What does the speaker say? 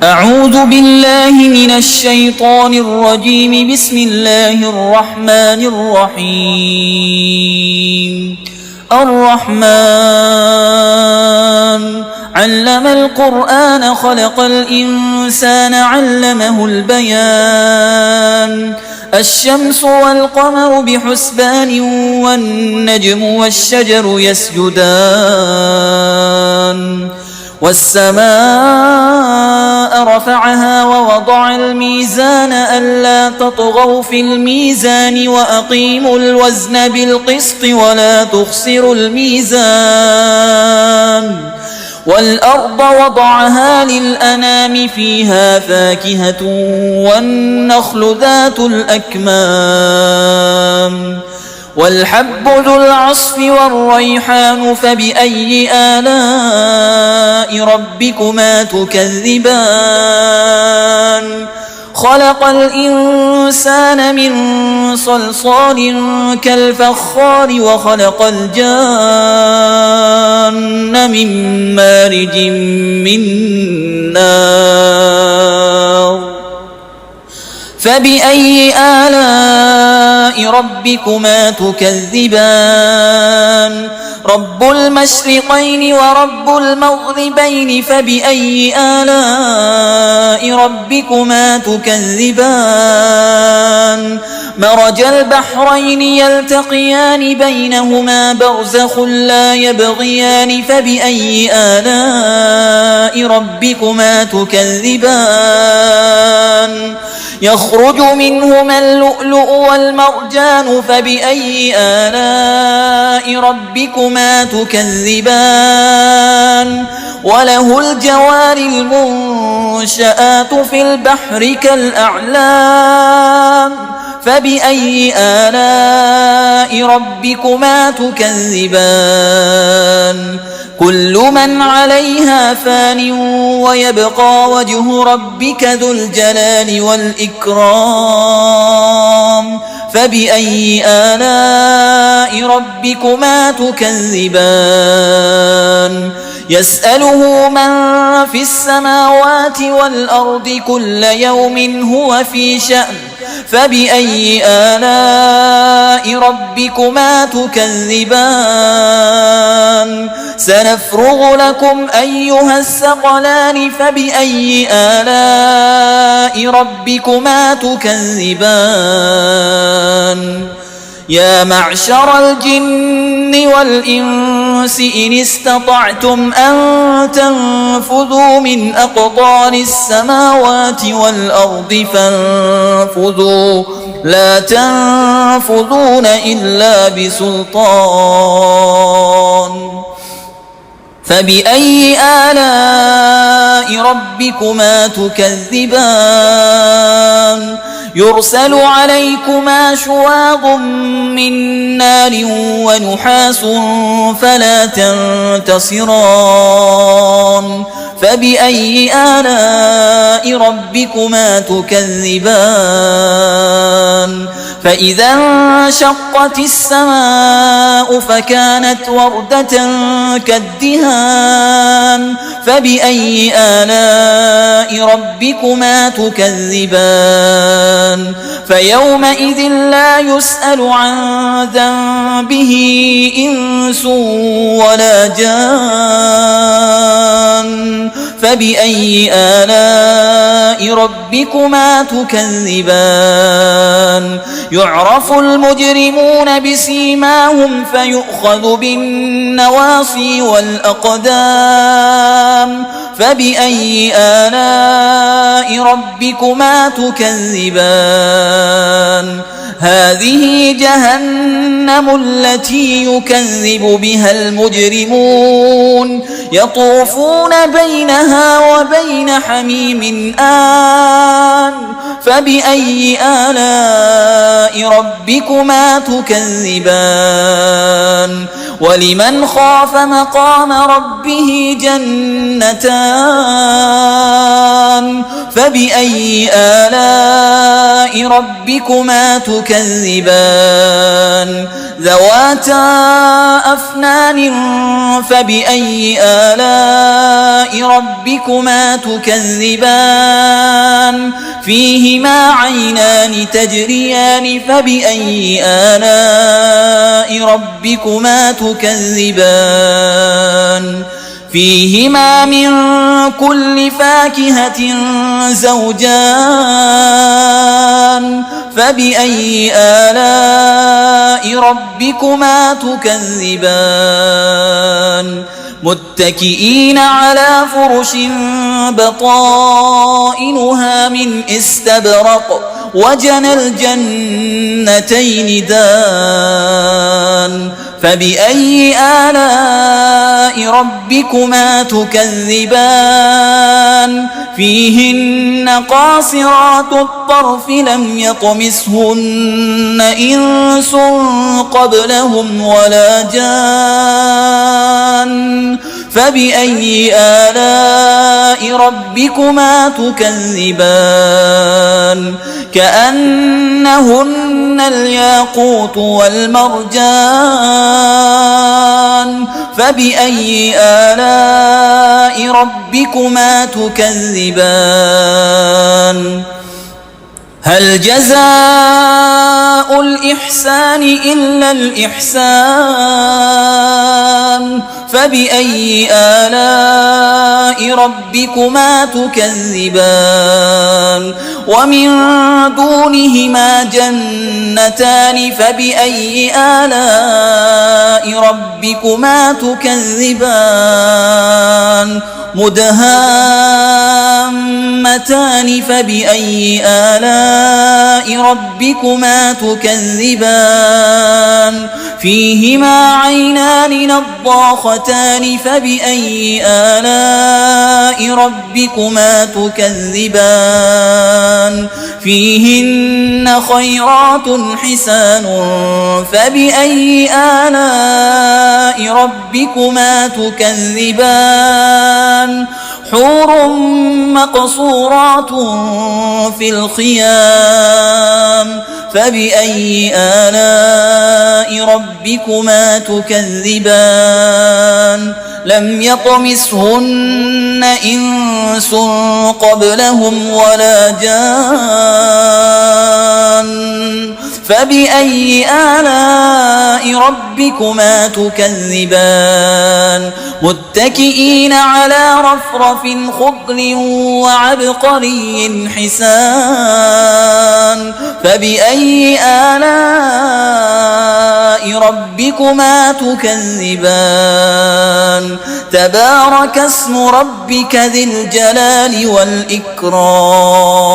أعوذ بالله من الشيطان الرجيم. بسم الله الرحمن الرحيم. الرحمن علم القرآن خلق الإنسان علمه البيان. الشمس والقمر بحسبان والنجم والشجر يسجدان. والسماء رفعها ووضع الميزان ألا تطغوا في الميزان وأقيموا الوزن بالقسط ولا تخسروا الميزان. والأرض وضعها للأنام فيها فاكهة والنخل ذات الأكمام والحب ذو العصف والريحان. فبأي آلاء ربكما تكذبان؟ خلق الإنسان من صلصال كالفخار وخلق الجان من مارج من نار. فبأي آلاء ربكما تكذبان؟ رب المشرقين ورب المغربين. فبأي آلاء ربكما تكذبان؟ مرج البحرين يلتقيان بينهما برزخ لا يبغيان. فبأي آلاء ربكما تكذبان؟ يخرج منهما اللؤلؤ والمرجان. فبأي آلاء ربكما تكذبان؟ وله الجوار المنشآت في البحر كالأعلام. فبأي آلاء ربكما تكذبان؟ كل من عليها فان ويبقى وجه ربك ذو الجلال والإكرام. فبأي آلاء ربكما تكذبان؟ يسأله من في السماوات والأرض كل يوم هو في شأن. فبأي آلاء ربكما تكذبان؟ سنفرغ لكم أيها الثقلان. فبأي آلاء ربكما تكذبان؟ يا معشر الجن والإنس إن استطعتم أن تنفذوا من أقطار السماوات والأرض فانفذوا لا تنفذون إلا بسلطان. فبأي آلاء ربكما تكذبان؟ يرسل عليكما شواظ من نار ونحاس فلا تنتصران. فبأي آلاء ربكما تكذبان؟ فإذا انشقت السماء فكانت وردة كالدهان. فبأي آلاء ربكما تكذبان؟ فيومئذ لا يسأل عن ذنبه إنس ولا جان. فبأي آلاء ربكما تكذبان؟ يعرف المجرمون بسيماهم فيؤخذ بالنواصي والأقدام. فبأي آلاء ربكما تكذبان؟ هذه جهنم التي يكذب بها المجرمون يطوفون بينها وبين حميم آن. فبأي آلاء ربكما تكذبان؟ ولمن خاف مقام ربه جنتان. فبأي آلاء ربكما تكذبان ذواتا أفنان فبأي آلاء ربكما تكذبان فيهما عينان تجريان فبأي آلاء ربكما تكذبان فيهما من كل فاكهة زوجان فبأي آلاء ربكما تكذبان متكئين على فرش بطائنها من استبرق وجنى الجنتين دان فبأي آلاء ربكما تكذبان فيهن قاصرات الطرف لم يطمثهن إنس قبلهم ولا جان فبأي آلاء ربكما تكذبان كأنهن الياقوت والمرجان فبأي آلاء ربكما تكذبان هل جزاء الإحسان إلا الإحسان فبأي آلاء ربكما تكذبان ومن دونهما جنتان فبأي آلاء ربكما تكذبان مدهامتان فبأي آلاء ربكما تكذبان فيهما عينان نضاختان فبأي آلاء ربكما تكذبان فيهن خيرات حسان فبأي آلاء ربكما تكذبان حور مقصورات في الخيام فبأي آلاء ربكما تكذبان لم يطمثهن إنس قبلهم ولا جان فبأي آلاء ربكما تكذبان متكئين على رفرف خضر وعبقري حسان فبأي آلاء ربكما تكذبان تبارك اسم ربك ذي الجلال والإكرام